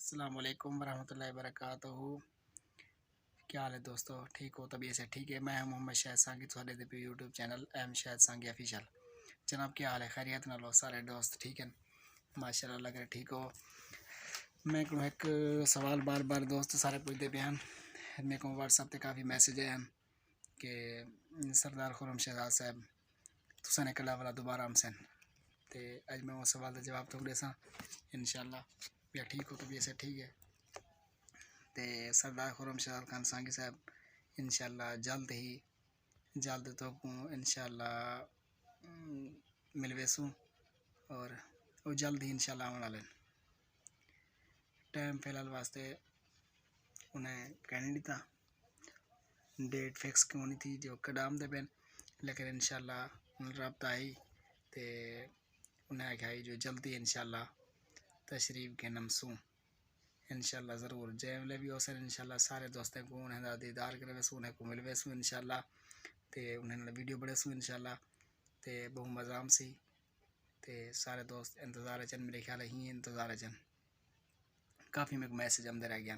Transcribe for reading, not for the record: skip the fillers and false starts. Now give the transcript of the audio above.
السلام علیکم ورحمۃ اللہ وبرکاتہ. کیا حال ہے دوستو؟ ٹھیک ہو؟ طبیعت سے ٹھیک ہے؟ میں ہوں محمد شاہد سانگی، تھوڑے دے پہ یوٹیوب چینل ایم شاہد سانگی آفیشیل. جناب کیا حال ہے؟ خیریت نہ لو سارے دوست ٹھیک ہیں؟ ماشاء اللہ لگ رہے ٹھیک ہو. میں کو ایک سوال بار بار دوست سارے پوچھتے پہ ہیں. میرے کو واٹس ایپ پہ کافی میسج ہیں کہ سردار خرم شہزاد صاحب تسا نے کلا والا دوبارہ ہم سن تے اج میں وہ سوال کا جواب تو دے سا انشاءاللہ. یا ٹھیک ہو؟ طبیعت سے ٹھیک ہے؟ تے سردار خرم شہزاد خان سانگی صاحب انشاءاللہ جلد تو انشاءاللہ ملوے سوں اور وہ جلد ہی انشاءاللہ آنے والے ٹائم فی الحال واسطے انہیں کہنے نہیں تھا ڈیٹ فکس کیوں نہیں تھی جو قدام دے بین، لیکن انشاءاللہ رابطہ آئی تے انہیں آئی جو جلدی انشاءاللہ تشریف کے نمسوں انشاءاللہ ضرور جے ملے بھی ہو سر انشاءاللہ سارے دوستوں کو انہیں دا دیدار کرے سوں، انہیں کو ملوے سوں انشاءاللہ تے انہیں ویڈیو بڑے سوں انشاءاللہ تے بہت مزام سی تے سارے دوست انتظار چن، میرے خیال ہی انتظار چن. کافی میں میسج آمدے رہ گیا.